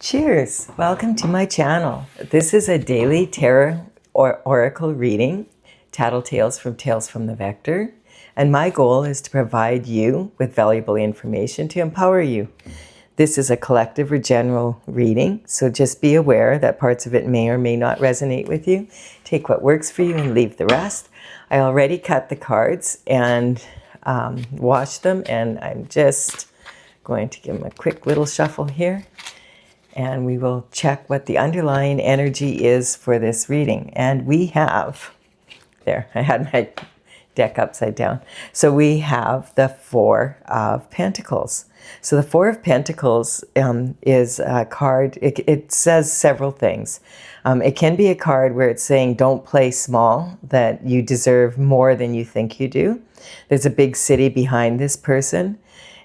Cheers! Welcome to my channel. This is a daily tarot or oracle reading, Tattletales from Tales from the Vector, and my goal is to provide you with valuable information to empower you. This is a collective or general reading, so just be aware that parts of it may or may not resonate with you. Take what works for you and leave the rest. I already cut the cards and washed them, and I'm just going to give them a quick little shuffle here. And we will check what the underlying energy is for this reading. And we have, there, I had my deck upside down. So we have the Four of Pentacles. So the Four of Pentacles is a card, it says several things. It can be a card where it's saying don't play small, that you deserve more than you think you do. There's a big city behind this person.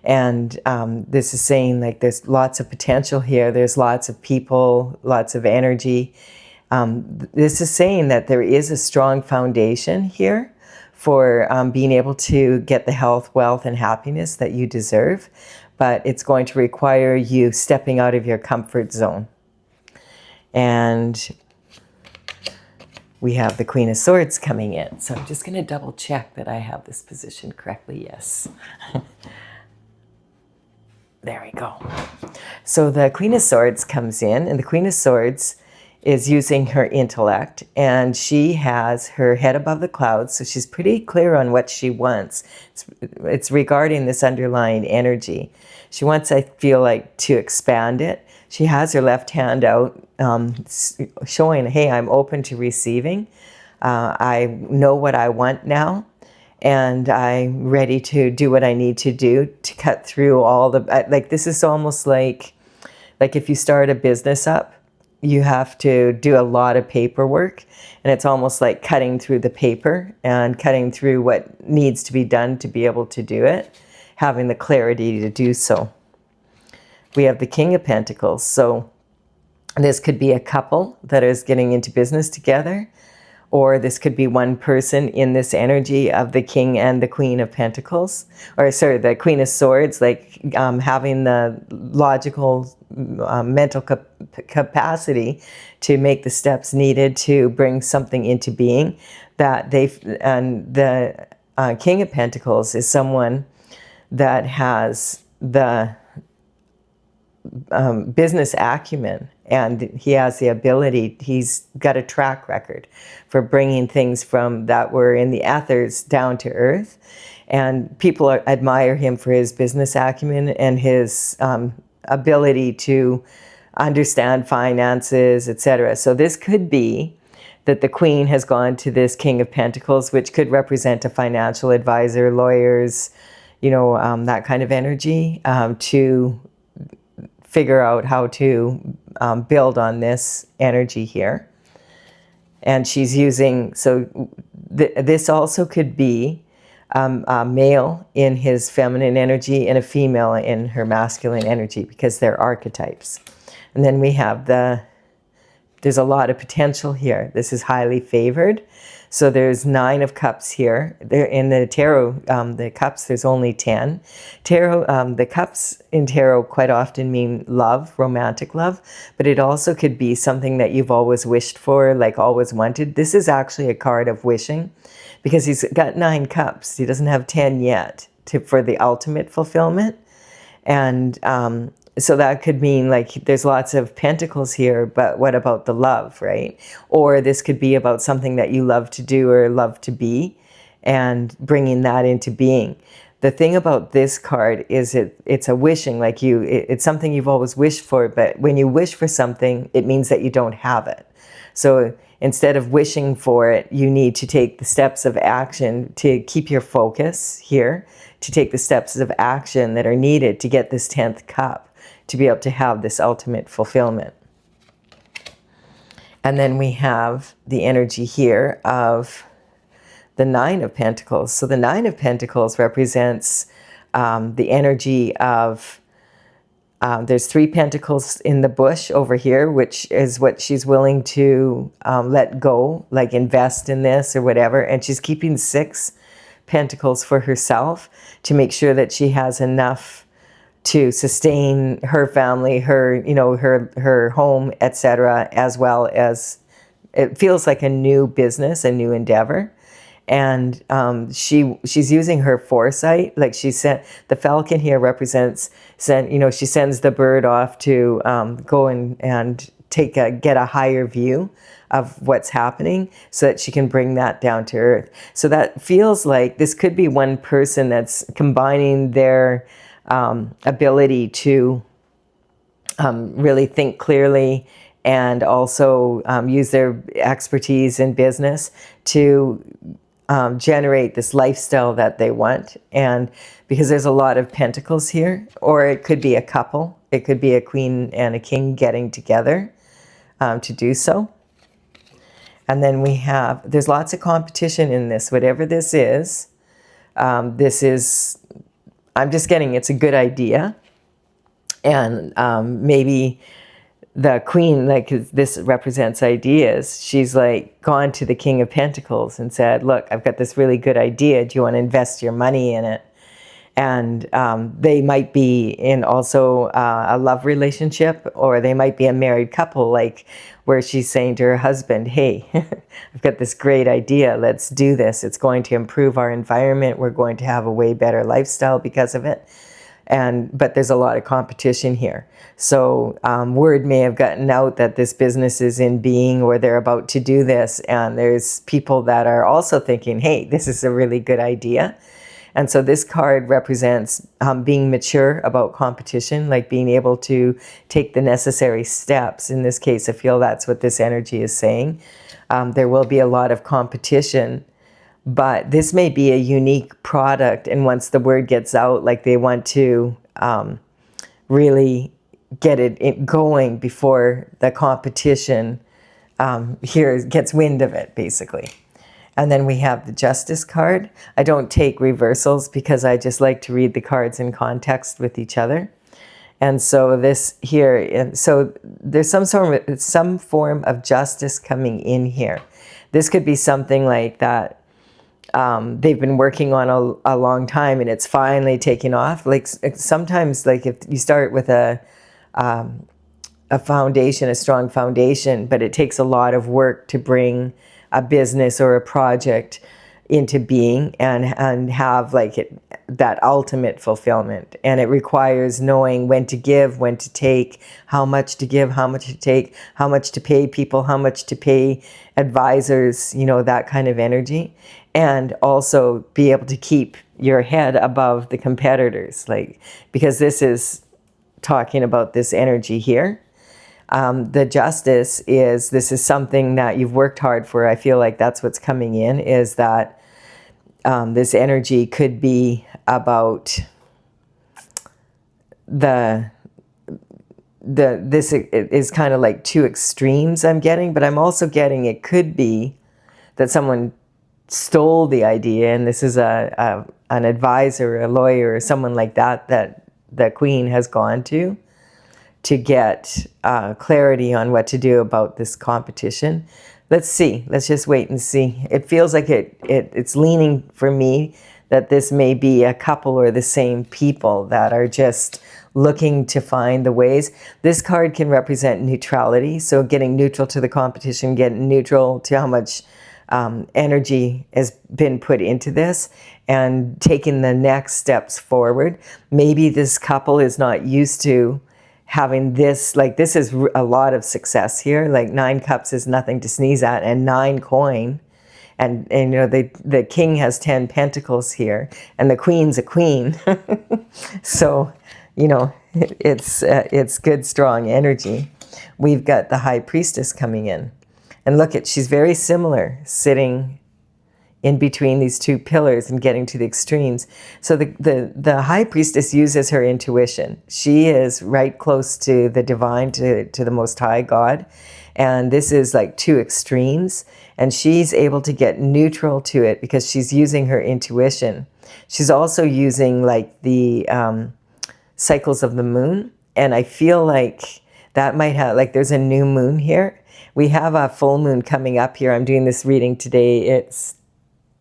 And this is saying like there's lots of potential here. There's lots of people, lots of energy. This is saying that there is a strong foundation here for being able to get the health, wealth, and happiness that you deserve. But it's going to require you stepping out of your comfort zone. And we have the Queen of Swords coming in. So I'm just going to double check that I have this positioned correctly. Yes. There we go. So the Queen of Swords comes in, and the Queen of Swords is using her intellect, and she has her head above the clouds, so she's pretty clear on what she wants. It's regarding this underlying energy. She wants, I feel like, to expand it. She has her left hand out, showing, hey, I'm open to receiving. I know what I want now. And I'm ready to do what I need to do to cut through all the, like this is almost like if you start a business up, you have to do a lot of paperwork. And it's almost like cutting through the paper and cutting through what needs to be done to be able to do it, having the clarity to do so. We have the King of Pentacles. So this could be a couple that is getting into business together. Or this could be one person in this energy of the King and the Queen of Pentacles. Or sorry, the Queen of Swords, like having the logical, mental capacity to make the steps needed to bring something into being. And the King of Pentacles is someone that has the business acumen, and he has the ability, he's got a track record for bringing things from that were in the ethers down to earth, and people admire him for his business acumen and his ability to understand finances, etc. So this could be that the Queen has gone to this King of Pentacles, which could represent a financial advisor, lawyers, you know, that kind of energy, to figure out how to build on this energy here. And she's using, so this also could be a male in his feminine energy and a female in her masculine energy, because they're archetypes. And then we have there's a lot of potential here. This is highly favored. So there's 9 of cups here. There in the tarot, the cups, there's only 10. Tarot, the cups in tarot quite often mean love, romantic love, but it also could be something that you've always wished for, like always wanted. This is actually a card of wishing, because he's got 9 cups. He doesn't have 10 yet for the ultimate fulfillment. And so that could mean like there's lots of pentacles here, but what about the love, right? Or this could be about something that you love to do or love to be, and bringing that into being. The thing about this card is it's a wishing, like it's something you've always wished for, but when you wish for something, it means that you don't have it. So instead of wishing for it, you need to take the steps of action to keep your focus here, to take the steps of action that are needed to get this 10th cup, to be able to have this ultimate fulfillment. And then we have the energy here of the 9 of Pentacles. So the 9 of Pentacles represents the energy of, there's 3 pentacles in the bush over here, which is what she's willing to let go, like invest in this or whatever. And she's keeping 6 pentacles for herself to make sure that she has enough to sustain her family, her, you know, her home, etc., as well as it feels like a new business, a new endeavor. And she's using her foresight. Like she sent, the falcon here represents, you know, she sends the bird off to go and get a higher view of what's happening so that she can bring that down to earth. So that feels like this could be one person that's combining their ability to really think clearly and also use their expertise in business to generate this lifestyle that they want. And because there's a lot of pentacles here, or it could be a couple, it could be a queen and a king getting together to do so. And then we have, there's lots of competition in this, whatever this is. I'm just getting, it's a good idea. And maybe the queen, like this represents ideas, she's like gone to the King of Pentacles and said, look, I've got this really good idea. Do you want to invest your money in it? And they might be in also a love relationship, or they might be a married couple, like where she's saying to her husband, hey, I've got this great idea. Let's do this. It's going to improve our environment. We're going to have a way better lifestyle because of it. But there's a lot of competition here. So word may have gotten out that this business is in being, or they're about to do this. And there's people that are also thinking, hey, this is a really good idea. And so this card represents being mature about competition, like being able to take the necessary steps. In this case, I feel that's what this energy is saying. There will be a lot of competition, but this may be a unique product. And once the word gets out, like they want to really get it going before the competition here gets wind of it, basically. And then we have the Justice card. I don't take reversals because I just like to read the cards in context with each other. And so this here, so there's some form of justice coming in here. This could be something like that they've been working on a long time and it's finally taking off. Like sometimes, like if you start with a foundation, a strong foundation, but it takes a lot of work to bring a business or a project into being and have like that ultimate fulfillment. And it requires knowing when to give, when to take, how much to give, how much to take, how much to pay people, how much to pay advisors, you know, that kind of energy. And also be able to keep your head above the competitors, like, because this is talking about this energy here. The justice is, this is something that you've worked hard for. I feel like that's what's coming in, is that this energy could be about this is kind of like two extremes I'm getting, but I'm also getting it could be that someone stole the idea, and this is an advisor, a lawyer, or someone like that that the queen has gone to get clarity on what to do about this competition. Let's see. Let's just wait and see. It feels like it's leaning for me that this may be a couple or the same people that are just looking to find the ways. This card can represent neutrality, so getting neutral to the competition, getting neutral to how much energy has been put into this, and taking the next steps forward. Maybe this couple is not used to having this, like this is a lot of success here. Like 9 cups is nothing to sneeze at, and 9 coin. And you know, the king has 10 pentacles here, and the queen's a queen. So, you know, it's good, strong energy. We've got the high priestess coming in. And look she's very similar, sitting in between these two pillars and getting to the extremes. So the high priestess uses her intuition. She is right close to the divine, to the Most High God. And this is like two extremes. And she's able to get neutral to it because she's using her intuition. She's also using like the cycles of the moon. And I feel like that might have, like there's a new moon here. We have a full moon coming up here. I'm doing this reading today. It's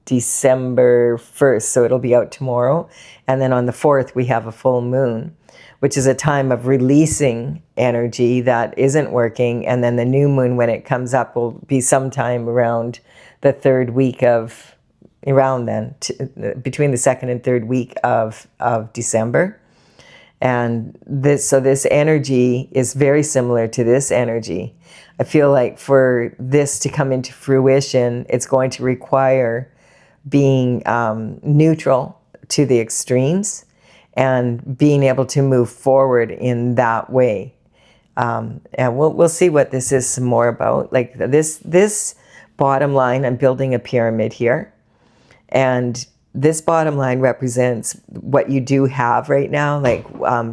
December 1st, so it'll be out tomorrow. And then on the 4th, we have a full moon, which is a time of releasing energy that isn't working. And then the new moon, when it comes up, will be sometime around the third week of, around then, between the second and third week of December. And this energy is very similar to this energy. I feel like for this to come into fruition, it's going to require being neutral to the extremes and being able to move forward in that way. And we'll see what this is some more about. Like this bottom line, I'm building a pyramid here. And this bottom line represents what you do have right now, like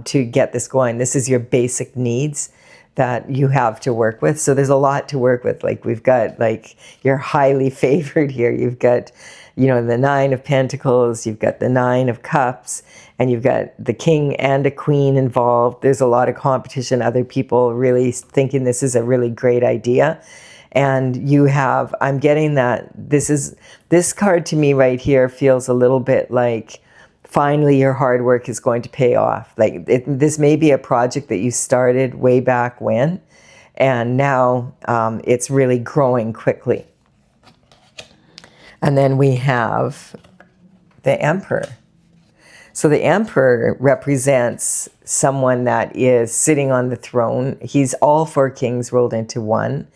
to get this going. This is your basic needs that you have to work with. So there's a lot to work with. Like we've got, like, you're highly favored here. You've got, you know, the 9 of Pentacles, you've got the 9 of Cups, and you've got the King and a Queen involved. There's a lot of competition, other people really thinking this is a really great idea. And you have, I'm getting that this card to me right here feels a little bit like finally your hard work is going to pay off. Like this may be a project that you started way back when, and now it's really growing quickly. And then we have the Emperor. So the Emperor represents someone that is sitting on the throne. He's all 4 kings rolled into one.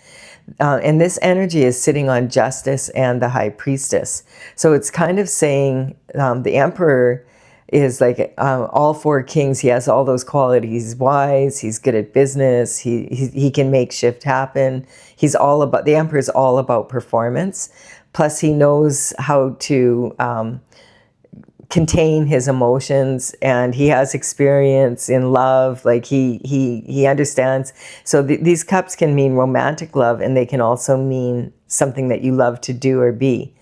And this energy is sitting on Justice and the High Priestess. So it's kind of saying the Emperor is like all 4 kings. He has all those qualities. He's wise. He's good at business. He can make shift happen. He's all about, the Emperor is all about performance. Plus he knows how to contain his emotions, and he has experience in love. Like he understands. So these cups can mean romantic love, and they can also mean something that you love to do or be.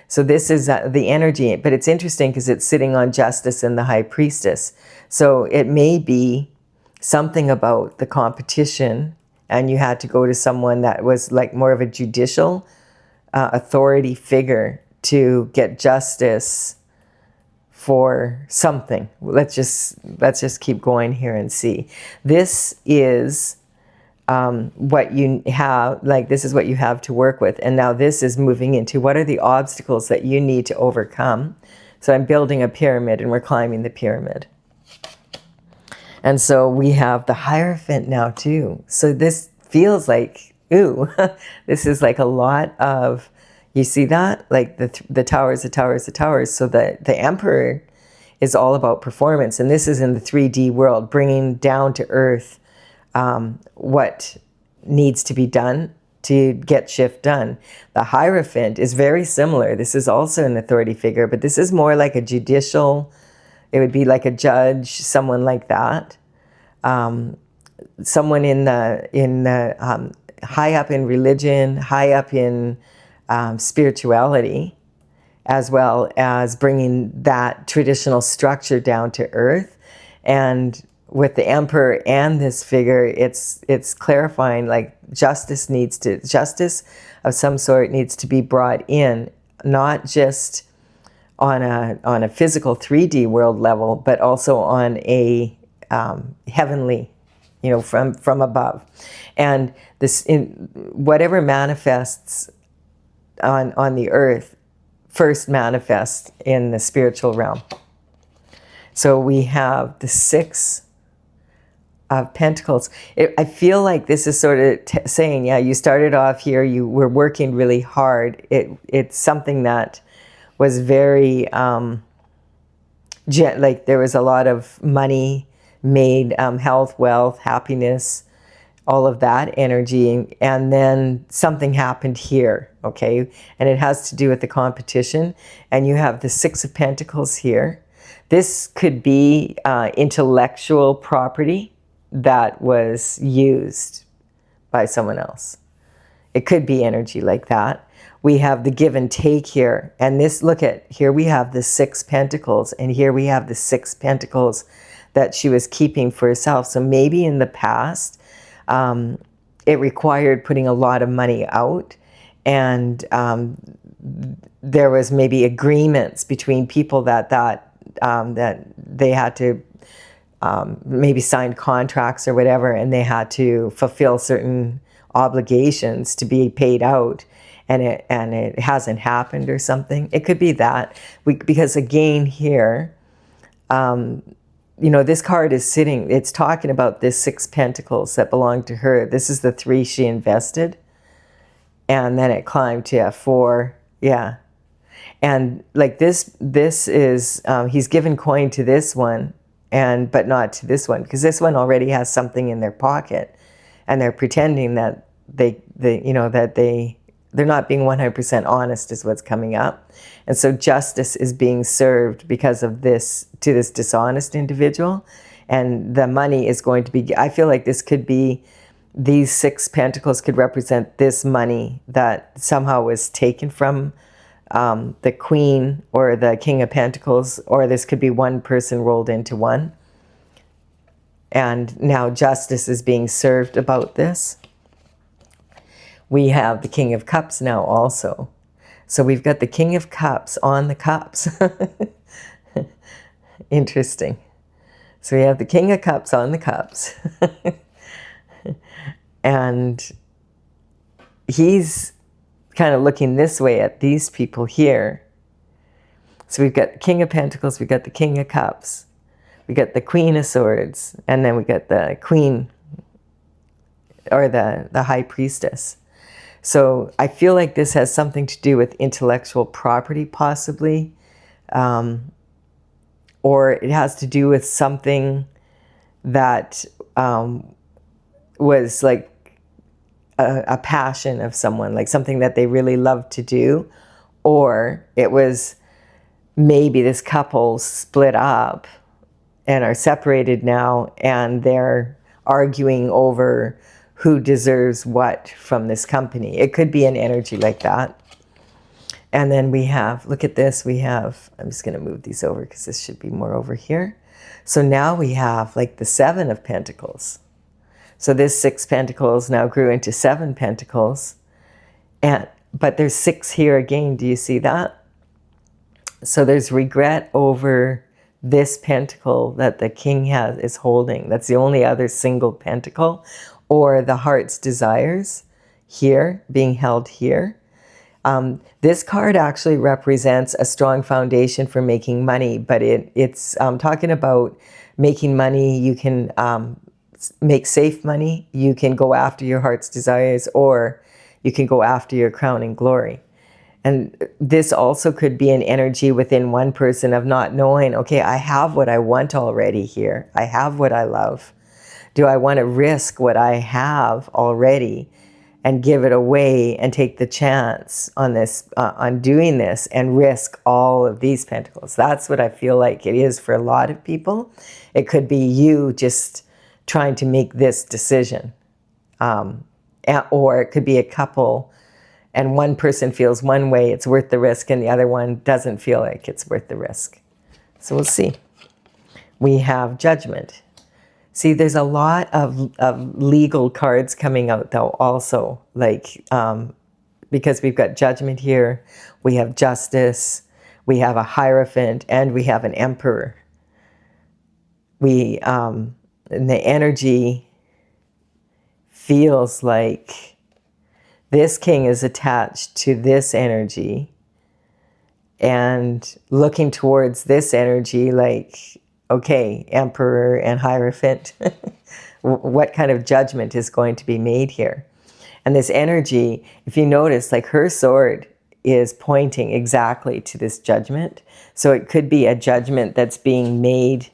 So this is the energy, but it's interesting because it's sitting on Justice and the High Priestess. So it may be something about the competition, and you had to go to someone that was like more of a judicial authority figure to get justice for something. Let's just keep going here and see. This is what you have, like this is what you have to work with. And now this is moving into what are the obstacles that you need to overcome. So I'm building a pyramid and we're climbing the pyramid. And so we have the Hierophant now too. So this feels like, ooh, this is like a lot of, you see that? Like the towers, the towers, the towers. So the Emperor is all about performance. And this is in the 3D world, bringing down to earth what needs to be done to get shift done. The Hierophant is very similar. This is also an authority figure, but this is more like a judicial, it would be like a judge, someone like that. Someone in the high up in religion, high up in spirituality, as well as bringing that traditional structure down to earth. And with the Emperor and this figure, it's clarifying, like justice of some sort needs to be brought in, not just on a physical 3D world level, but also on a heavenly, you know, from above. And this, in whatever manifests on the earth first manifests in the spiritual realm. So we have the 6 of Pentacles. I feel like this is sort of saying, yeah, you started off here, you were working really hard. It's something that was very, like there was a lot of money made, health, wealth, happiness, all of that energy. And then something happened here, okay? And it has to do with the competition. And you have the 6 of Pentacles here. This could be intellectual property that was used by someone else. It could be energy like that. We have the give and take here. And this, look at, here we have the 6 Pentacles, and here we have the 6 Pentacles that she was keeping for herself. So maybe in the past, it required putting a lot of money out, and there was maybe agreements between people that they had to maybe signed contracts or whatever, and they had to fulfill certain obligations to be paid out, and it hasn't happened or something. It could be that. Because again here, you know, this card is sitting, it's talking about this 6 pentacles that belong to her. This is the 3 she invested. And then it climbed to a 4. Yeah. And like this is, he's given coin to this one, but not to this one, because this one already has something in their pocket, and they're pretending that you know, that they're not being 100% honest is what's coming up. And so justice is being served because of this, to this dishonest individual. And the money is going to be, I feel like this could be, these 6 pentacles could represent this money that somehow was taken from the Queen or the King of Pentacles, or this could be one person rolled into one. And now justice is being served about this. We have the King of Cups now also. So we've got the King of Cups on the cups. Interesting. So we have the King of Cups on the cups. And he's kind of looking this way at these people here. So we've got the King of Pentacles, we've got the King of Cups, we got the Queen of Swords, and then we got the Queen, or the High Priestess. So I feel like this has something to do with intellectual property, possibly. Or it has to do with something that was like a passion of someone, like something that they really loved to do. Or it was maybe this couple split up and are separated now, and they're arguing over who deserves what from this company. It could be an energy like that. And then we have, look at this, we have, I'm just going to move these over because this should be more over here. So now we have like the 7 of Pentacles. So this 6 pentacles now grew into 7 pentacles. But there's 6 here again. Do you see that? So there's regret over this pentacle that the king is holding. That's the only other single pentacle. Or the heart's desires here, being held here. This card actually represents a strong foundation for making money, but it's talking about making money. You can make safe money, you can go after your heart's desires, or you can go after your crown and glory. And this also could be an energy within one person of not knowing, okay, I have what I want already here. I have what I love. Do I want to risk what I have already and give it away and take the chance on this, on doing this, and risk all of these pentacles? That's what I feel like it is for a lot of people. It could be you just trying to make this decision. Or it could be a couple and one person feels one way, it's worth the risk, and the other one doesn't feel like it's worth the risk. So we'll see. We have Judgment. See, there's a lot of legal cards coming out though also, like, because we've got Judgment here, we have Justice, we have a Hierophant, and we have an Emperor. And the energy feels like this king is attached to this energy and looking towards this energy like, okay, Emperor and Hierophant, what kind of judgment is going to be made here? And this energy, if you notice, like her sword is pointing exactly to this judgment. So it could be a judgment that's being made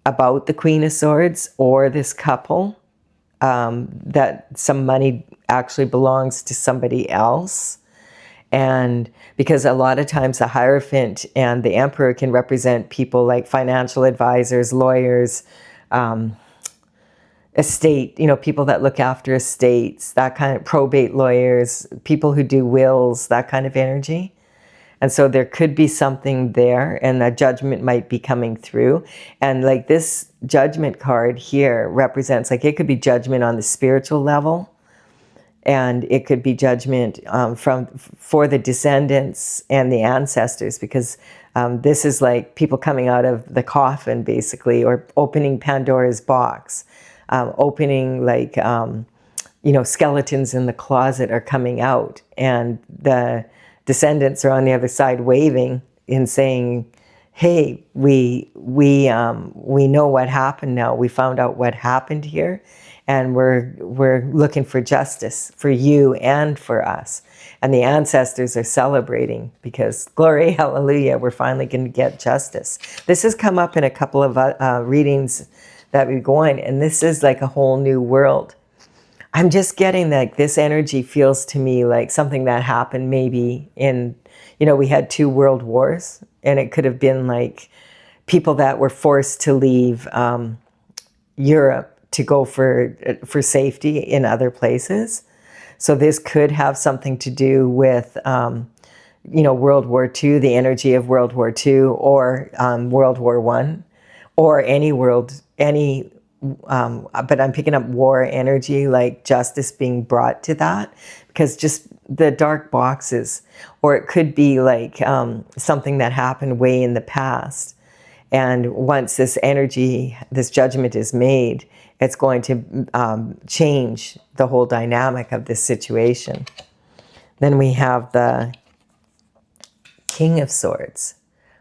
about the Queen of Swords or this couple, that some money actually belongs to somebody else. And because a lot of times the Hierophant and the Emperor can represent people like financial advisors, lawyers, estate, people that look after estates, that kind of probate lawyers, people who do wills, that kind of energy. And so there could be something there, and a judgment might be coming through. And like this Judgment card here represents, like, it could be judgment on the spiritual level, and it could be judgment for the descendants and the ancestors, because This is like people coming out of the coffin, basically, or opening Pandora's box, opening like, skeletons in the closet are coming out, and the descendants are on the other side waving and saying, hey, we know what happened now. We found out what happened here, and we're looking for justice for you and for us. And the ancestors are celebrating because, glory, hallelujah, we're finally going to get justice. This has come up in a couple of readings that we're going, and this is like a whole new world. I'm just getting that this energy feels to me like something that happened maybe in, we had 2 world wars, and it could have been like people that were forced to leave Europe to go for safety in other places. So this could have something to do with, World War II, the energy of World War II, or World War I, or but I'm picking up war energy, like justice being brought to that, because just the dark boxes, or it could be like something that happened way in the past. And once this energy, this judgment is made, it's going to change the whole dynamic of this situation. Then we have the King of Swords.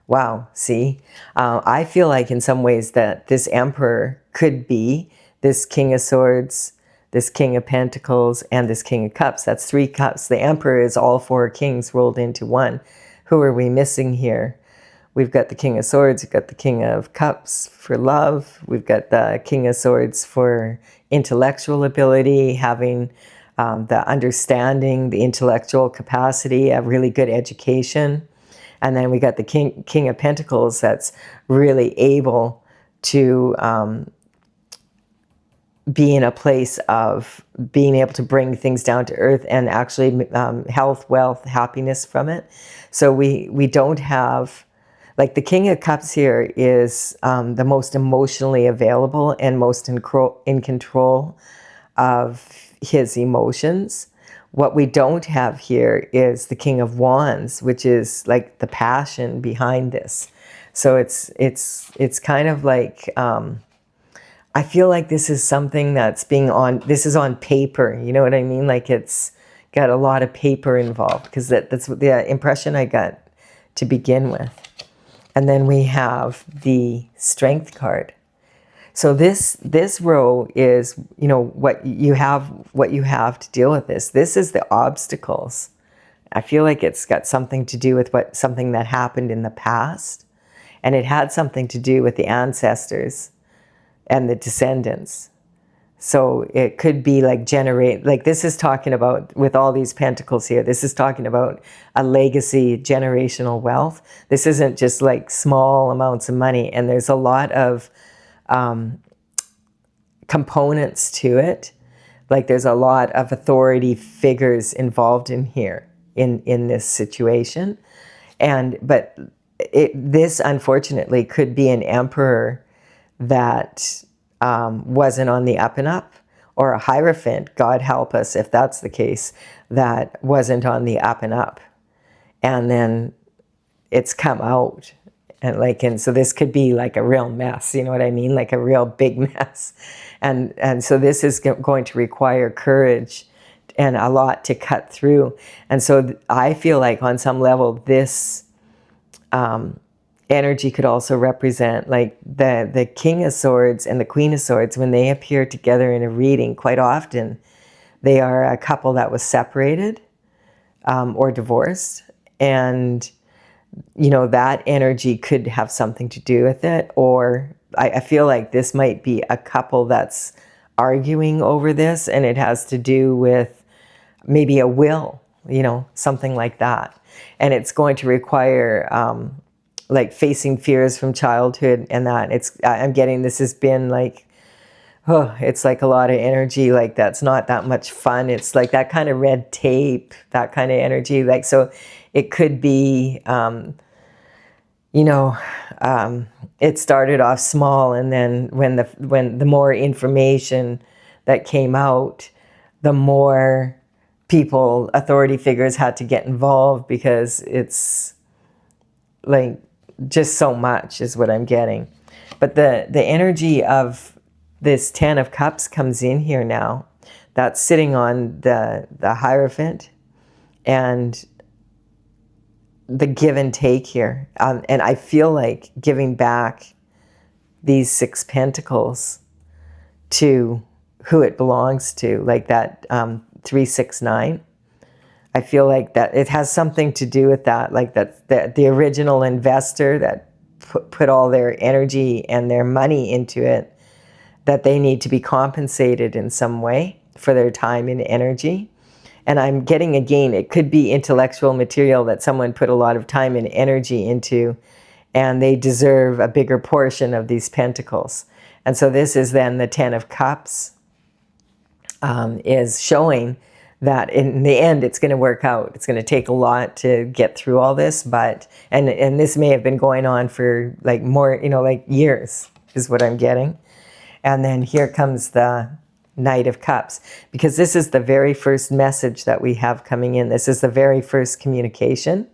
Wow, see? I feel like in some ways that this Emperor could be this King of Swords, this King of Pentacles, and this King of Cups. That's 3 cups. The Emperor is all 4 kings rolled into one. Who are we missing here? We've got the King of Swords, we've got the King of Cups for love, we've got the King of Swords for intellectual ability, having the understanding, the intellectual capacity, a really good education. And then we got the King of Pentacles that's really able to be in a place of being able to bring things down to earth and actually health, wealth, happiness from it. So we don't have... Like the King of Cups here is the most emotionally available and most in control of his emotions. What we don't have here is the King of Wands, which is like the passion behind this. So it's kind of like, I feel like this is something that's this is on paper, you know what I mean? Like it's got a lot of paper involved, because that's the impression I got to begin with. And then we have the Strength card. So this row is, what you have to deal with this. This is the obstacles. I feel like it's got something to do with something that happened in the past, and it had something to do with the ancestors and the descendants. So it could be like this is talking about, with all these pentacles here, this is talking about a legacy, generational wealth. This isn't just like small amounts of money, and there's a lot of components to it. Like there's a lot of authority figures involved in here, in this situation. But this unfortunately could be an emperor that wasn't on the up and up, or a Hierophant, God help us if that's the case, that wasn't on the up and up, and then it's come out, and so this could be like a real mess, you know what I mean, like a real big mess, and so this is going to require courage and a lot to cut through. And so I feel like on some level this energy could also represent like the King of Swords and the Queen of Swords. When they appear together in a reading, quite often they are a couple that was separated or divorced, and that energy could have something to do with it. Or I feel like this might be a couple that's arguing over this, and it has to do with maybe a will, something like that, and it's going to require like facing fears from childhood, and that I'm getting this has been like, it's like a lot of energy, like that's not that much fun. It's like that kind of red tape, that kind of energy. Like, so it could be, it started off small, and then when the more information that came out, the more authority figures had to get involved, because it's like, just so much is what I'm getting. But the energy of this 10 of Cups comes in here now. That's sitting on the Hierophant, and the give and take here. And I feel like giving back these 6 Pentacles to who it belongs to, like that 369. I feel like that it has something to do with that, like that the original investor that put all their energy and their money into it, that they need to be compensated in some way for their time and energy. And I'm getting, again, it could be intellectual material that someone put a lot of time and energy into, and they deserve a bigger portion of these pentacles. And so this is then the 10 of Cups, is showing that in the end it's going to work out. It's going to take a lot to get through all this, but and this may have been going on for like more, like years is what I'm getting. And then here comes the Knight of Cups, because this is the very first message that we have coming in. This is the very first communication,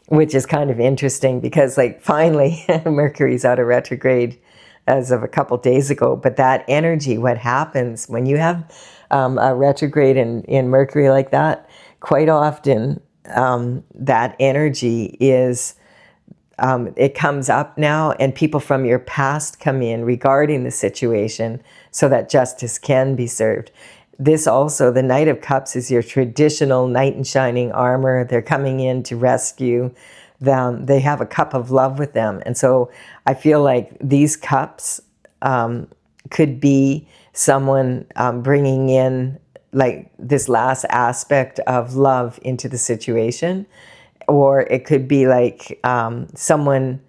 which is kind of interesting because like finally Mercury's out of retrograde as of a couple days ago. But that energy, what happens when you have a retrograde in Mercury like that, quite often that energy is, it comes up now, and people from your past come in regarding the situation so that justice can be served. This also, the Knight of Cups, is your traditional knight in shining armor. They're coming in to rescue them. They have a cup of love with them. And so I feel like these cups could be someone bringing in like this last aspect of love into the situation. Or it could be like someone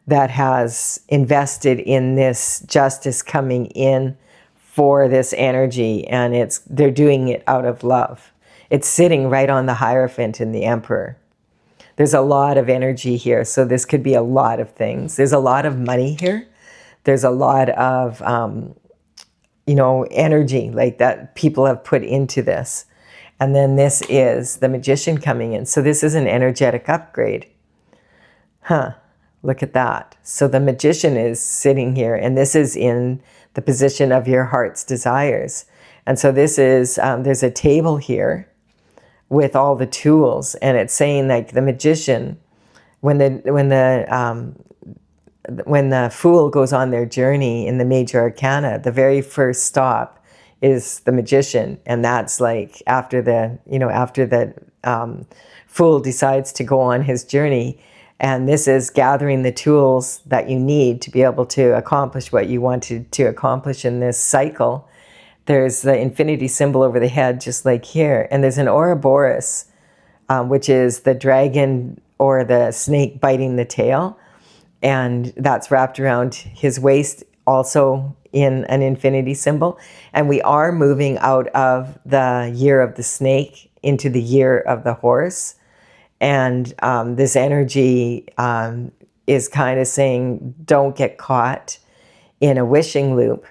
that has invested in this justice coming in for this energy, and they're doing it out of love. It's sitting right on the Hierophant and the Emperor. There's a lot of energy here, so this could be a lot of things. There's a lot of money here. There's a lot of energy like that people have put into this. And then this is the Magician coming in. So this is an energetic upgrade. Look at that. So the Magician is sitting here, and this is in the position of your heart's desires. And so this is, there's a table here with all the tools, and it's saying like the Magician, when the Fool goes on their journey in the major arcana, the very first stop is the Magician, and that's like after the Fool decides to go on his journey. And this is gathering the tools that you need to be able to accomplish what you wanted to accomplish in this cycle. There's the infinity symbol over the head, just like here, and there's an Ouroboros, which is the dragon or the snake biting the tail, and that's wrapped around his waist, also in an infinity symbol. And we are moving out of the year of the snake into the year of the horse. And this energy is kind of saying, don't get caught in a wishing loop,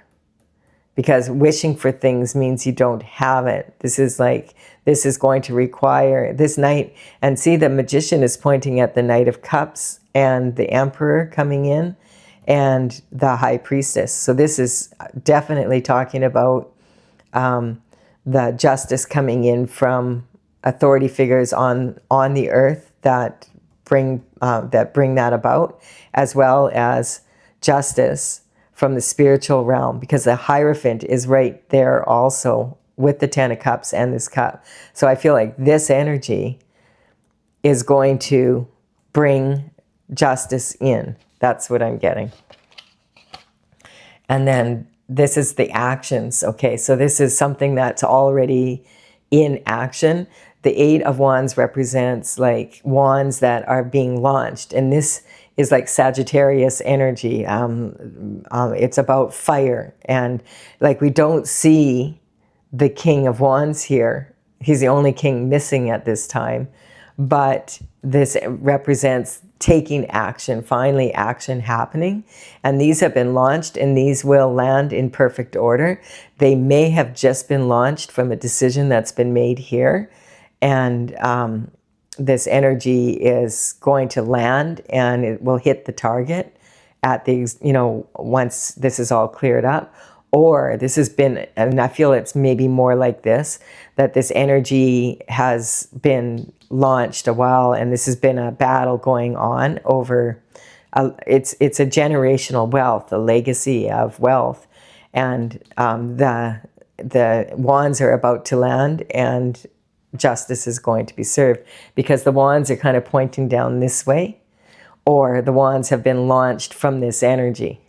because wishing for things means you don't have it. This is going to require this Knight. And see, the Magician is pointing at the Knight of Cups and the Emperor coming in, and the High Priestess. So this is definitely talking about the justice coming in from authority figures on the earth that bring that about, as well as justice from the spiritual realm, because the Hierophant is right there also with the 10 of Cups and this cup. So I feel like this energy is going to bring justice in. That's what I'm getting. And then this is the actions. Okay, so this is something that's already in action. The 8 of Wands represents like wands that are being launched. And this is like Sagittarius energy. It's about fire. And like we don't see the King of Wands here. He's the only king missing at this time. But this represents taking action, finally action happening. And these have been launched, and these will land in perfect order. They may have just been launched from a decision that's been made here. And this energy is going to land and it will hit the target at the, you know, once this is all cleared up. Or this has been, and I feel it's maybe more like this, that this energy has been launched a while, and this has been a battle going on over, it's a generational wealth, a legacy of wealth. And the wands are about to land, and justice is going to be served, because the wands are kind of pointing down this way, or the wands have been launched from this energy.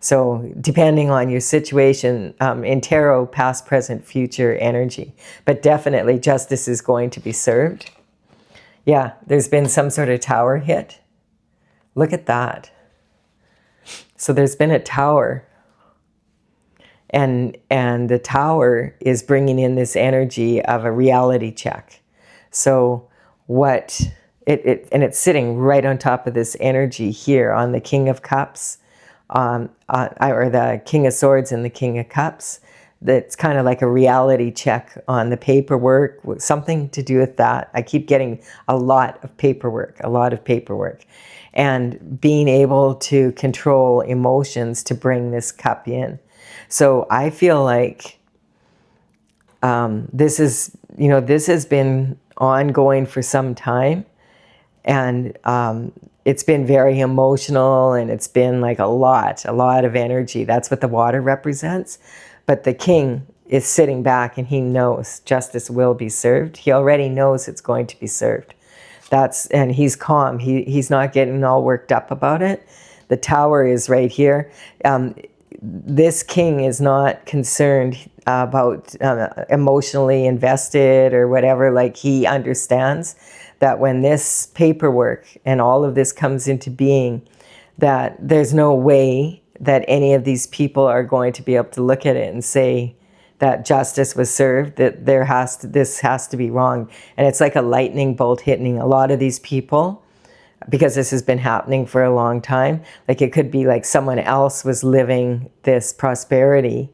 So depending on your situation, in tarot, past, present, future energy, but definitely justice is going to be served. Yeah, there's been some sort of tower hit. Look at that. So there's been a tower, and the tower is bringing in this energy of a reality check. So what and it's sitting right on top of this energy here on the King of Cups, or the King of Swords and the King of Cups. That's kind of like a reality check on the paperwork, something to do with that. I keep getting a lot of paperwork, and being able to control emotions to bring this cup in. So I feel like this has been ongoing for some time, and it's been very emotional, and it's been like a lot of energy. That's what the water represents. But the king is sitting back, and he knows justice will be served. He already knows it's going to be served. And he's calm. He's not getting all worked up about it. The tower is right here. This king is not concerned about emotionally invested or whatever. Like, he understands that when this paperwork and all of this comes into being, that there's no way that any of these people are going to be able to look at it and say that justice was served, that this has to be wrong. And it's like a lightning bolt hitting a lot of these people, because this has been happening for a long time. Like, it could be like someone else was living this prosperity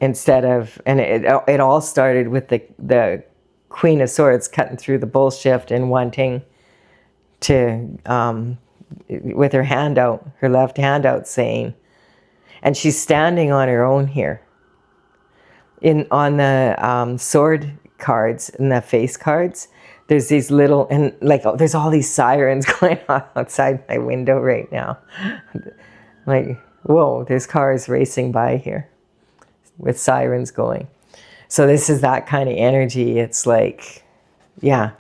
instead of, and it all started with the Queen of Swords cutting through the bullshit and wanting to, with her hand out, her left hand out, saying, and she's standing on her own here. On the sword cards and the face cards, there's these little, and like, there's all these sirens going on outside my window right now. Like, whoa, there's cars racing by here with sirens going. So this is that kind of energy. It's like, yeah,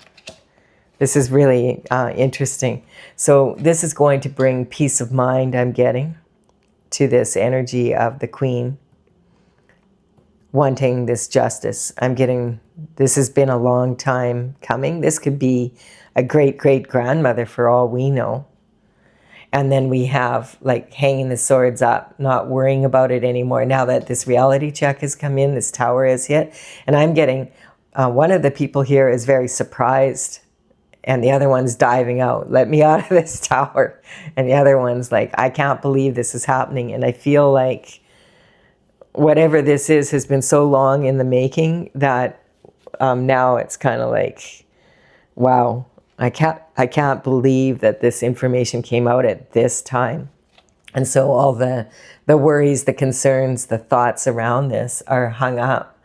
this is really interesting. So this is going to bring peace of mind, I'm getting, to this energy of the Queen wanting this justice. I'm getting, this has been a long time coming. This could be a great-great-grandmother for all we know. And then we have, like, hanging the swords up, not worrying about it anymore. Now that this reality check has come in, this tower has hit. And I'm getting, one of the people here is very surprised, and the other one's diving out. Let me out of this tower. And the other one's like, I can't believe this is happening. And I feel like whatever this is has been so long in the making that now it's kind of like, wow, I can't believe that this information came out at this time. And so all the worries, the concerns, the thoughts around this are hung up.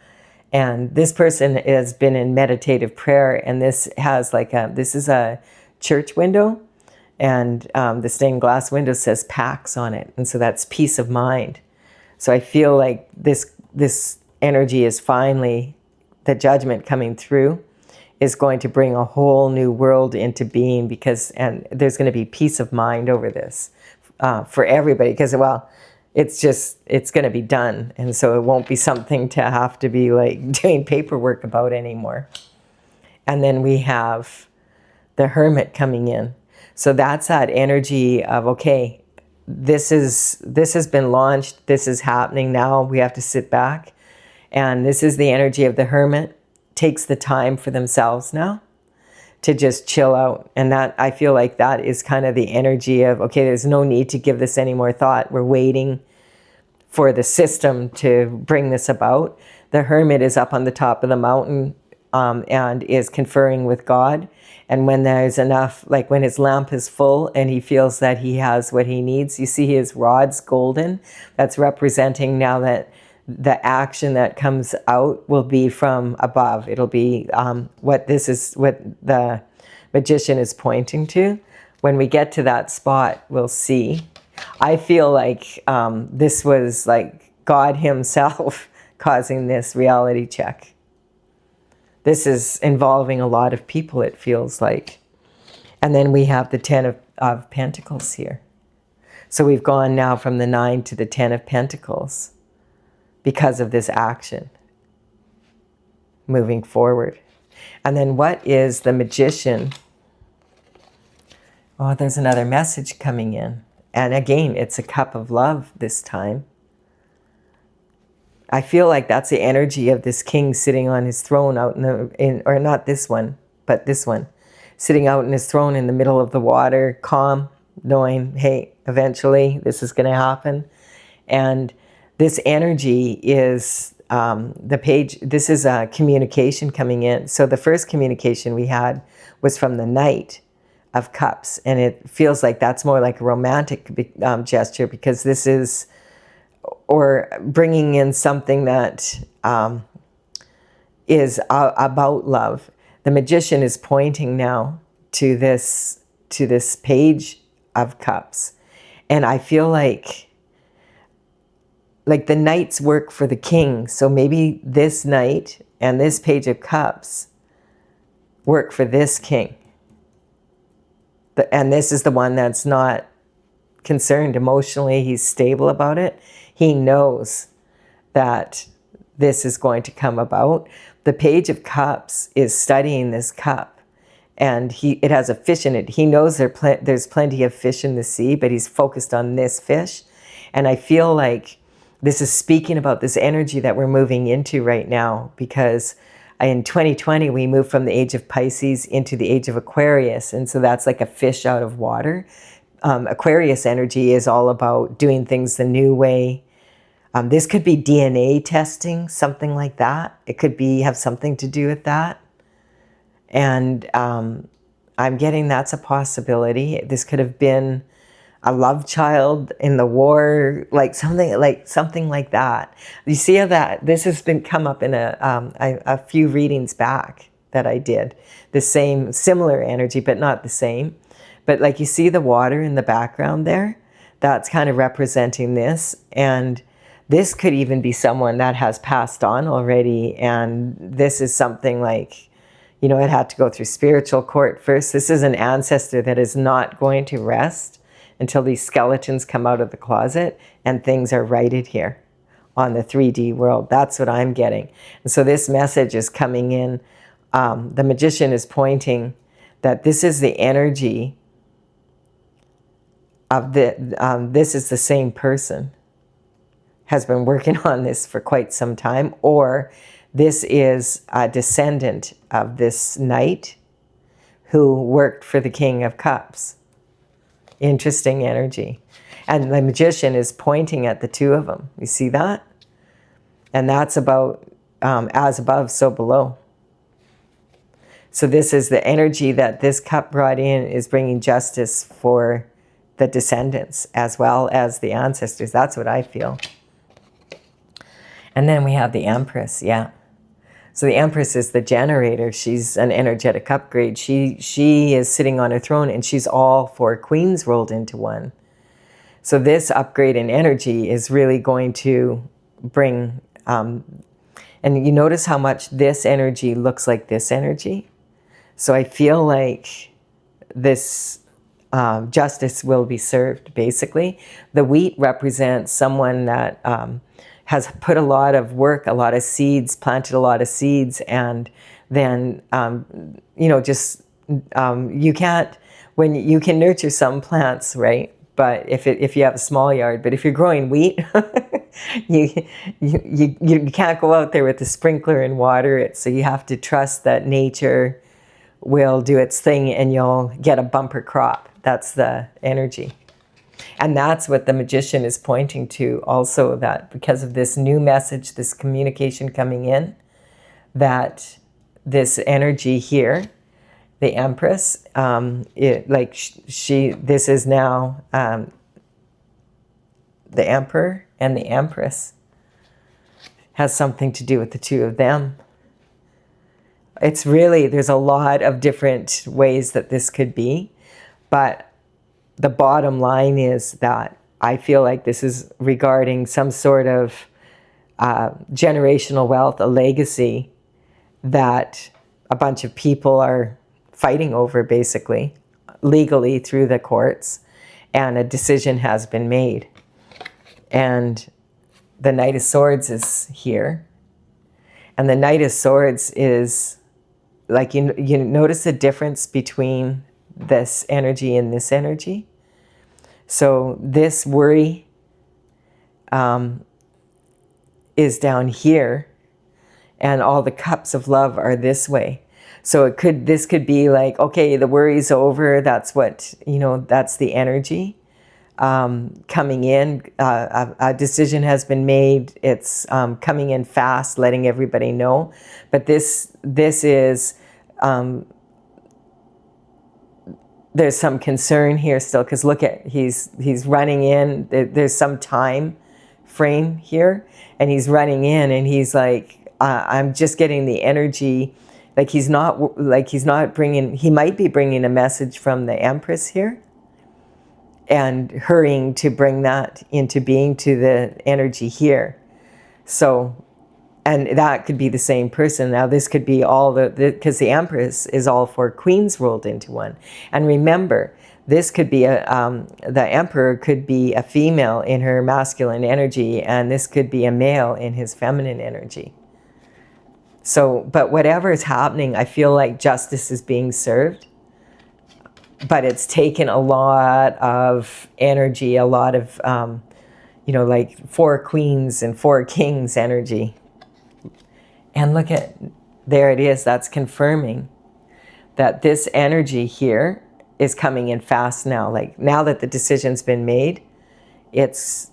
And this person has been in meditative prayer, and this has like this is a church window, and the stained glass window says Pax on it. And so that's peace of mind. So I feel like this energy is finally, the judgment coming through is going to bring a whole new world into being, and there's going to be peace of mind over this for everybody, because, well, it's going to be done. And so it won't be something to have to be like doing paperwork about anymore. And then we have the Hermit coming in. So that's that energy of, okay, this has been launched. This is happening now. We have to sit back. And this is the energy of the Hermit. Takes the time for themselves now to just chill out. And that, I feel like that is kind of the energy of, okay, there's no need to give this any more thought. We're waiting for the system to bring this about. The Hermit is up on the top of the mountain, and is conferring with God. And when there's enough, like when his lamp is full and he feels that he has what he needs, you see his rod's golden. That's representing now that the action that comes out will be from above. It'll be what the magician is pointing to. When we get to that spot, we'll see. I feel like this was like God himself causing this reality check. This is involving a lot of people, it feels like. And then we have the 10 of Pentacles here. So we've gone now from the 9 to the 10 of Pentacles because of this action moving forward. And then what is the Magician? Oh, there's another message coming in. And again, it's a cup of love this time. I feel like that's the energy of this king sitting on his throne out or not this one, but this one. Sitting out in his throne in the middle of the water, calm, knowing, hey, eventually this is going to happen. And this energy is the page, this is a communication coming in. So the first communication we had was from the Knight of Cups. And it feels like that's more like a romantic gesture, because this is, or bringing in something that is about love. The Magician is pointing now to this page of cups. And I feel like the knights work for the king. So maybe this knight and this page of cups work for this king. And this is the one that's not concerned emotionally. He's stable about it. He knows that this is going to come about. The Page of Cups is studying this cup, and it has a fish in it. He knows there's plenty of fish in the sea, but he's focused on this fish. And I feel like this is speaking about this energy that we're moving into right now, because in 2020, we moved from the age of Pisces into the age of Aquarius. And so that's like a fish out of water. Aquarius energy is all about doing things the new way. This could be DNA testing, something like that. It could have something to do with that. And I'm getting that's a possibility. This could have been a love child in the war, like something like that. You see how that this has been come up in a few readings back that I did. The similar energy, but not the same. But like you see the water in the background there, that's kind of representing this. And this could even be someone that has passed on already. And this is something like, it had to go through spiritual court first. This is an ancestor that is not going to rest until these skeletons come out of the closet and things are righted here on the 3D world. That's what I'm getting. And so this message is coming in. The Magician is pointing that this is the energy of this is the same person, has been working on this for quite some time, or this is a descendant of this knight who worked for the King of Cups. Interesting energy. And the Magician is pointing at the two of them. You see that? And that's about as above, so below. So this is the energy that this cup brought in, is bringing justice for the descendants as well as the ancestors. That's what I feel. And then we have the Empress, yeah. So the Empress is the generator. She's an energetic upgrade. She is sitting on her throne, and she's all 4 queens rolled into one. So this upgrade in energy is really going to bring, and you notice how much this energy looks like this energy. So I feel like this justice will be served, basically. The wheat represents someone that has put a lot of work, a lot of seeds, planted a lot of seeds, and then, you can't, when you can nurture some plants, right? But if you have a small yard, but if you're growing wheat, you can't go out there with the sprinkler and water it. So you have to trust that nature will do its thing and you'll get a bumper crop. That's the energy. And that's what the Magician is pointing to also, that because of this new message, this communication coming in, that this energy here, the Empress, this is now the Emperor and the Empress, has something to do with the two of them. It's really, there's a lot of different ways that this could be, but the bottom line is that I feel like this is regarding some sort of generational wealth, a legacy that a bunch of people are fighting over, basically, legally through the courts, and a decision has been made. And the Knight of Swords is here. And the Knight of Swords is, like, you notice the difference between this energy and this energy? So this worry is down here, and all the cups of love are this way. So this could be like, okay, the worry's over. That's what, that's the energy coming in. A decision has been made. It's coming in fast, letting everybody know. But this is, there's some concern here still, because look at, he's running in. There's some time frame here, and he's running in, and he's like, I'm just getting the energy. Like he's not bringing, he might be bringing a message from the Empress here and hurrying to bring that into being to the energy here. So, and that could be the same person. Now this could be all because the Empress is all four queens rolled into one. And remember, this could be the Emperor could be a female in her masculine energy, and this could be a male in his feminine energy. So, but whatever is happening, I feel like justice is being served. But it's taken a lot of energy, a lot of, like 4 queens and 4 kings energy. And look at, there it is, that's confirming that this energy here is coming in fast now. Like now that the decision's been made, it's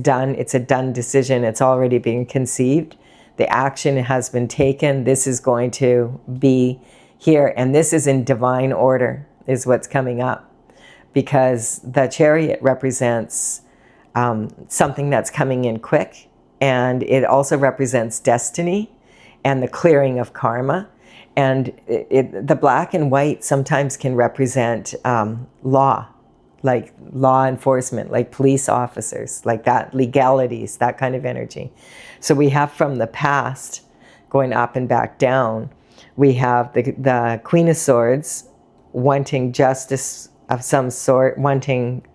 done, it's a done decision, it's already been conceived. The action has been taken. This is going to be here, and this is in divine order, is what's coming up, because the Chariot represents something that's coming in quick, and it also represents destiny and the clearing of karma. And the black and white sometimes can represent law, like law enforcement, like police officers, like that, legalities, that kind of energy. So we have from the past, going up and back down, we have the Queen of Swords wanting justice of some sort, wanting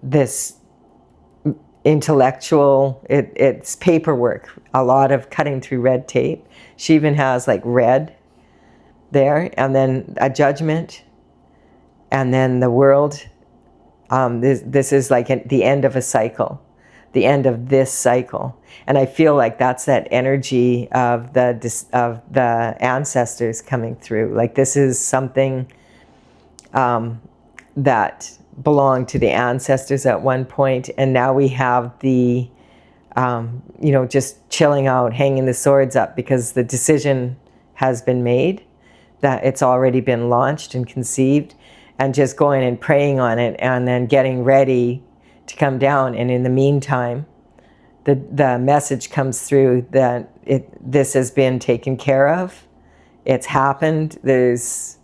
this intellectual, it's paperwork, a lot of cutting through red tape. She even has like red there, and then a judgment, and then the world. This is like the end of a cycle, the end of this cycle. And I feel like that's that energy of the ancestors coming through. Like this is something that belonged to the ancestors at one point, and now we have the just chilling out, hanging the swords up, because the decision has been made, that it's already been launched and conceived, and just going and praying on it, and then getting ready to come down. And in the meantime, the message comes through that this has been taken care of. It's happened. There's,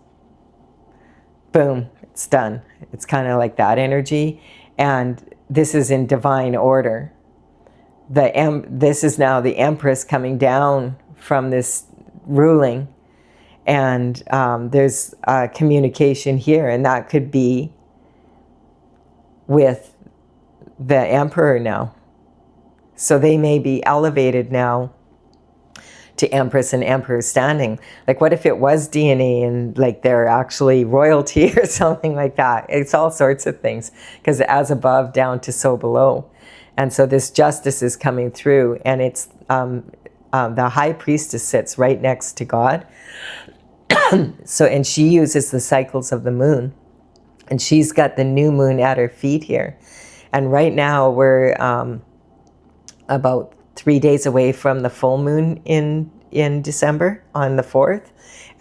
boom, it's done. It's kind of like that energy. And this is in divine order. This is now the Empress coming down from this ruling. And there's communication here, and that could be with the Emperor now. So they may be elevated now to Empress and Emperor standing. Like what if it was DNA and like they're actually royalty or something like that? It's all sorts of things, because as above, down to so below. And so this justice is coming through, and it's the High Priestess sits right next to God. So, and she uses the cycles of the moon, and she's got the new moon at her feet here. And right now we're about 3 days away from the full moon in in December on the 4th,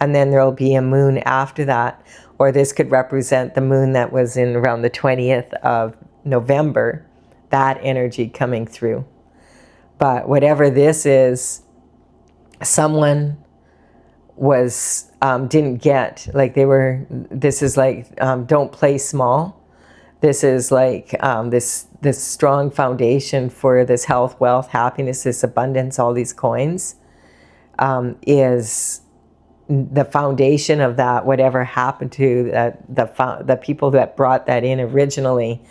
and then there'll be a moon after that. Or this could represent the moon that was in around the 20th of November, that energy coming through. But whatever this is, someone was didn't get, like they were, this is like don't play small. This is like this strong foundation for this health, wealth, happiness, this abundance, all these coins, is the foundation of that. Whatever happened to the people that brought that in originally,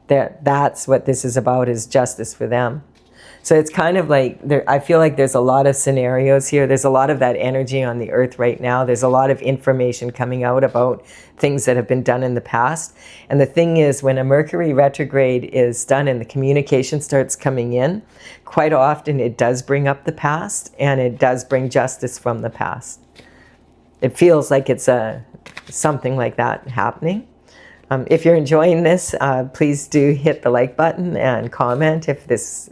that's what this is about, is justice for them. So it's kind of like, I feel like there's a lot of scenarios here. There's a lot of that energy on the earth right now. There's a lot of information coming out about things that have been done in the past. And the thing is, when a Mercury retrograde is done and the communication starts coming in, quite often it does bring up the past, and it does bring justice from the past. It feels like it's something like that happening. If you're enjoying this, please do hit the like button and comment if this,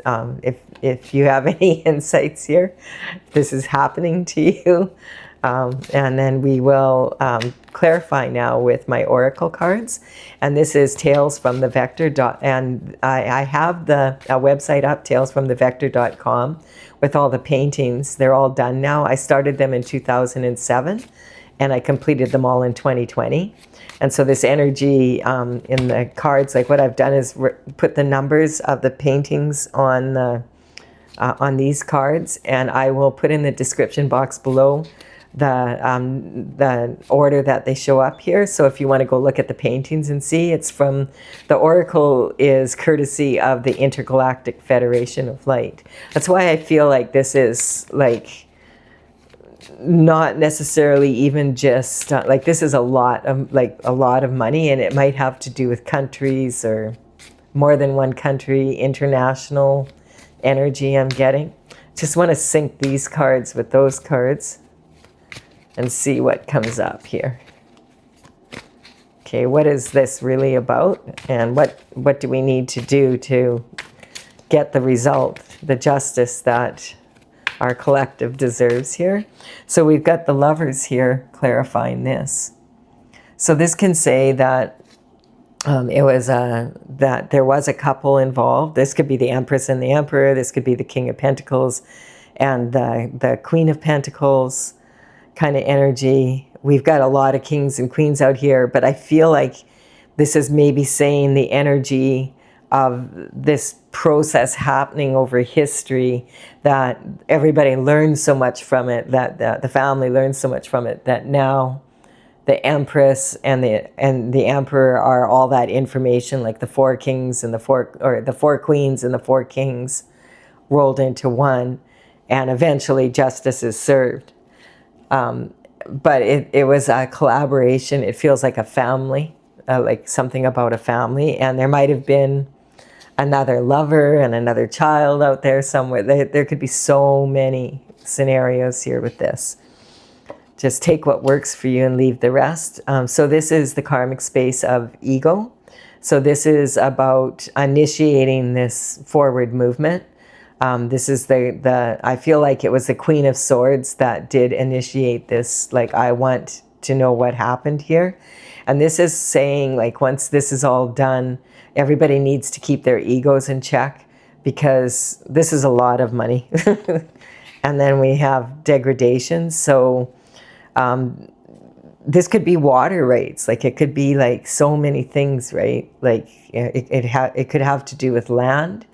if you have any insights here, if this is happening to you. And then we will clarify now with my oracle cards. And this is Tales from the Vector. And I have the website up, talesfromthevector.com, with all the paintings. They're all done now. I started them in 2007, and I completed them all in 2020. And so this energy in the cards, like what I've done is put the numbers of the paintings on these cards, and I will put in the description box below the order that they show up here. So if you want to go look at the paintings and see, it's from, the oracle is courtesy of the Intergalactic Federation of Light. That's why I feel like this is like, not necessarily even just like, this is a lot of money, and it might have to do with countries or more than one country, international energy I'm getting. Just want to sync these cards with those cards and see what comes up here. Okay, what is this really about, and what do we need to do to get the result, the justice that our collective deserves here? So we've got the Lovers here clarifying this. So this can say that it was that there was a couple involved. This could be the Empress and the Emperor. This could be the King of Pentacles and the Queen of Pentacles kind of energy. We've got a lot of kings and queens out here, but I feel like this is maybe saying the energy of this process happening over history, that everybody learns so much from it, that the family learns so much from it, that now the Empress and the Emperor are all that information, like the four kings and the four queens and the four kings rolled into one, and eventually justice is served. But it was a collaboration. It feels like a family, like something about a family, and there might have been another lover and another child out there somewhere. There could be so many scenarios here with this. Just take what works for you and leave the rest. So this is the karmic space of ego. So this is about initiating this forward movement. This is I feel like it was the Queen of Swords that did initiate this, like, I want to know what happened here. And this is saying, like, once this is all done, everybody needs to keep their egos in check, because this is a lot of money. And then we have degradation. So this could be water rights. Like, it could be like so many things, right? Like it could have to do with land.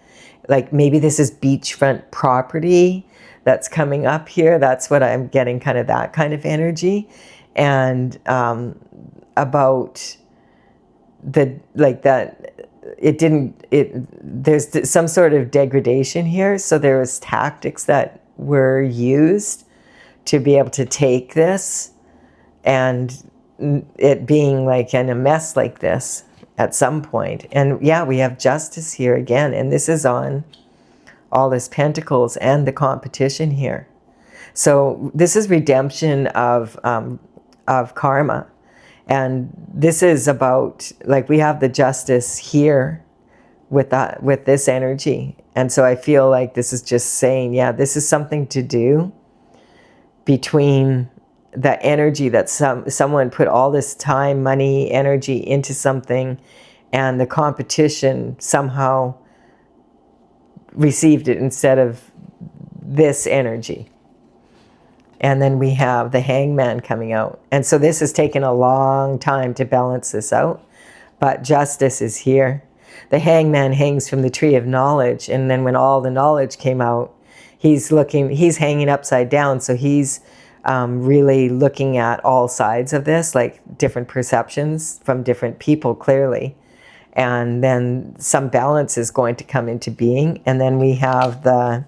Like maybe this is beachfront property that's coming up here. That's what I'm getting, kind of that kind of energy. And about there's some sort of degradation here. So there was tactics that were used to be able to take this, and it being like in a mess like this at some point. And yeah, we have justice here again, and this is on all this pentacles and the competition here. So this is redemption of karma. And this is about, like, we have the justice here with this energy. And so I feel like this is just saying, yeah, this is something to do. between the energy that someone put all this time, money, energy into something, and the competition somehow received it instead of this energy. And then we have the Hangman coming out. And so this has taken a long time to balance this out, but justice is here. The Hangman hangs from the tree of knowledge, and then when all the knowledge came out, he's hanging upside down, so he's really looking at all sides of this, like different perceptions from different people, clearly. And then some balance is going to come into being. And then we have the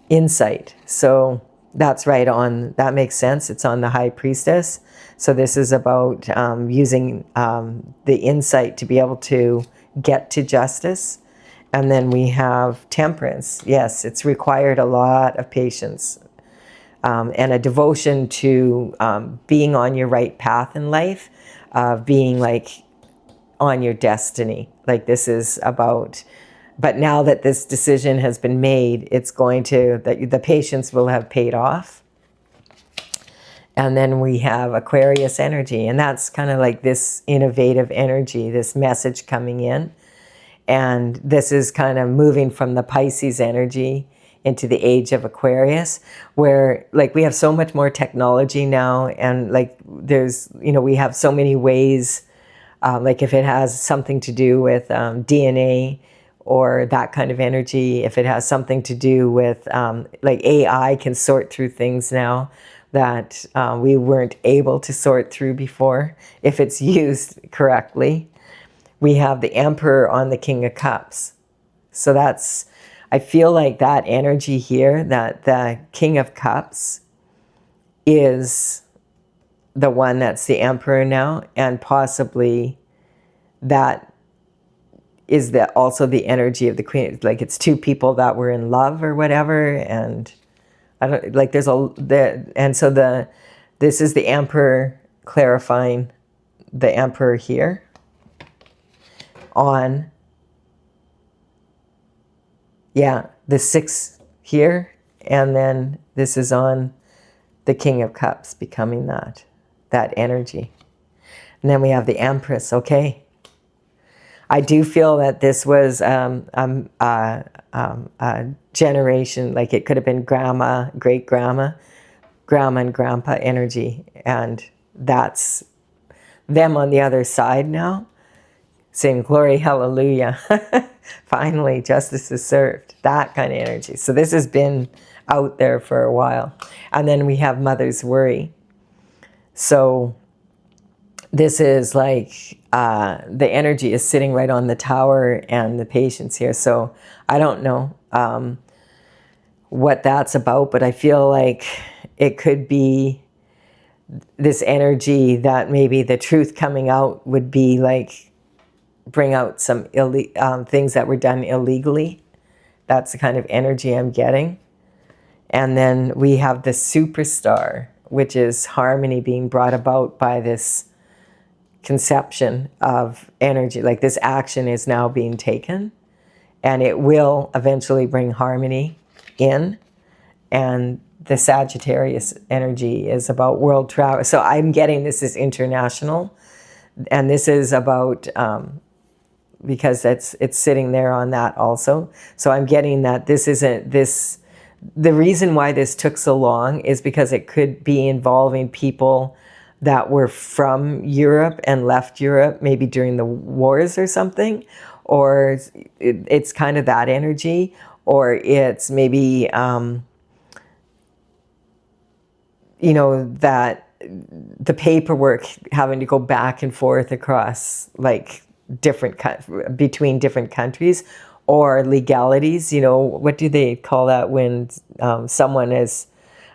insight. So that's right on, that makes sense. It's on the High Priestess. So this is about using the insight to be able to get to justice. And then we have Temperance. Yes, it's required a lot of patience and a devotion to being on your right path in life, being like on your destiny. Like this is about, but now that this decision has been made, it's going to, the patience will have paid off. And then we have Aquarius energy, and that's kind of like this innovative energy, this message coming in. And this is kind of moving from the Pisces energy into the age of Aquarius, where like we have so much more technology now, and like there's, you know, we have so many ways, like if it has something to do with DNA or that kind of energy, if it has something to do with like AI can sort through things now that we weren't able to sort through before, if it's used correctly. We have the Emperor on the King of Cups. So that's, I feel like that energy here, that the King of Cups is the one that's the Emperor now, and possibly that is also the energy of the Queen. Like it's two people that were in love or whatever, and I don't, like there's and so this is the Emperor clarifying the Emperor here on, yeah, the 6 here, and then this is on the King of Cups becoming that energy. And then we have the Empress. Okay, I do feel that this was a generation, like it could have been grandma, great grandma, grandma and grandpa energy, and that's them on the other side now, saying glory, hallelujah. Finally, justice is served. That kind of energy. So this has been out there for a while. And then we have Mother's Worry. So this is like the energy is sitting right on the Tower and the Patience here. So I don't know what that's about, but I feel like it could be this energy that maybe the truth coming out would be like bring out some things that were done illegally. That's the kind of energy I'm getting. And then we have the Superstar, which is harmony being brought about by this conception of energy. Like this action is now being taken, and it will eventually bring harmony in. And the Sagittarius energy is about world travel. So I'm getting this is international, and this is about because it's sitting there on that also. So I'm getting that this isn't this. The reason why this took so long is because it could be involving people that were from Europe and left Europe, maybe during the wars or something, or it's kind of that energy, or it's maybe, you know, that the paperwork having to go back and forth across like between different countries, or legalities, you know, what do they call that when someone is,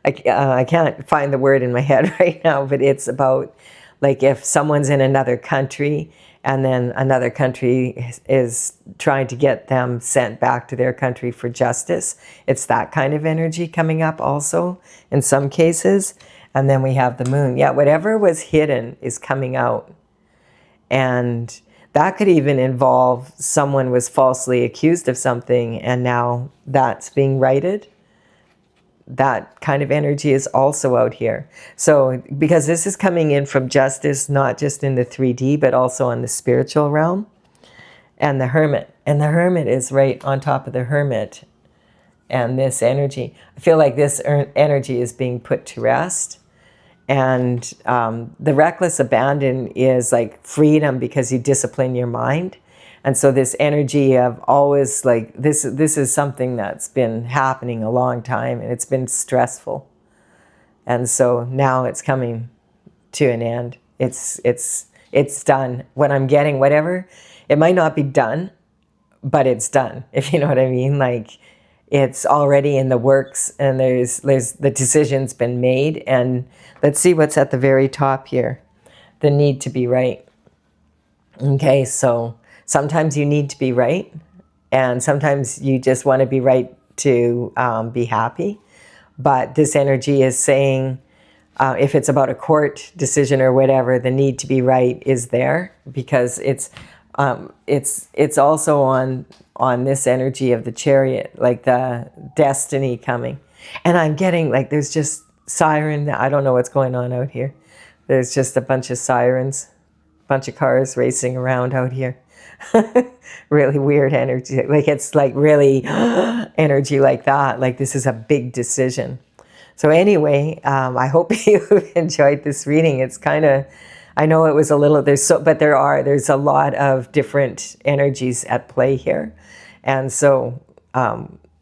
I can't find the word in my head right now, but it's about like if someone's in another country and then another country is trying to get them sent back to their country for justice. It's that kind of energy coming up also in some cases. And then we have the Moon. Yeah, whatever was hidden is coming out. And that could even involve someone was falsely accused of something and now that's being righted. that kind of energy is also out here. So because this is coming in from justice, not just in the 3D, but also in the spiritual realm. And the Hermit. And the Hermit is right on top of the Hermit. And this energy, I feel like this energy is being put to rest. And the reckless abandon is like freedom because you discipline your mind. And so this energy of always like, this is something that's been happening a long time and it's been stressful. And so now it's coming to an end. It's done. When I'm getting whatever, it might not be done, but it's done, if you know what I mean. Like it's already in the works and there's the decision's been made. And let's see what's at the very top here. The need to be right. Okay, so sometimes you need to be right, and sometimes you just want to be right to be happy. But this energy is saying, if it's about a court decision or whatever, the need to be right is there because it's also on this energy of the Chariot, like the destiny coming. And I'm getting like there's just siren. I don't know what's going on out here. There's just a bunch of sirens, a bunch of cars racing around out here. Really weird energy. Like it's like really energy like that. Like this is a big decision. So anyway, I hope you enjoyed this reading. It's kind of, I know it was a little, there's a lot of different energies at play here. And so,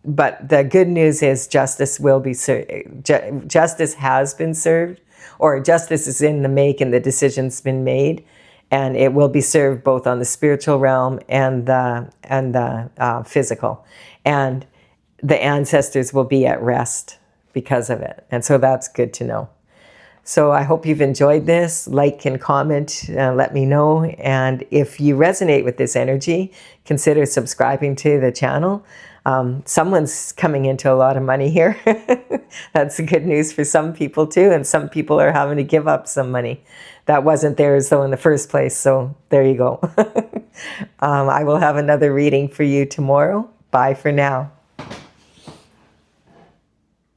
but the good news is justice will be served. Justice has been served, or justice is in the make and the decision's been made. And it will be served both on the spiritual realm and the physical. And the ancestors will be at rest because of it. And so that's good to know. So I hope you've enjoyed this. Like and comment, let me know. And if you resonate with this energy, consider subscribing to the channel. Someone's coming into a lot of money here. That's good news for some people too. And some people are having to give up some money that wasn't theirs though in the first place. So there you go. I will have another reading for you tomorrow. Bye for now.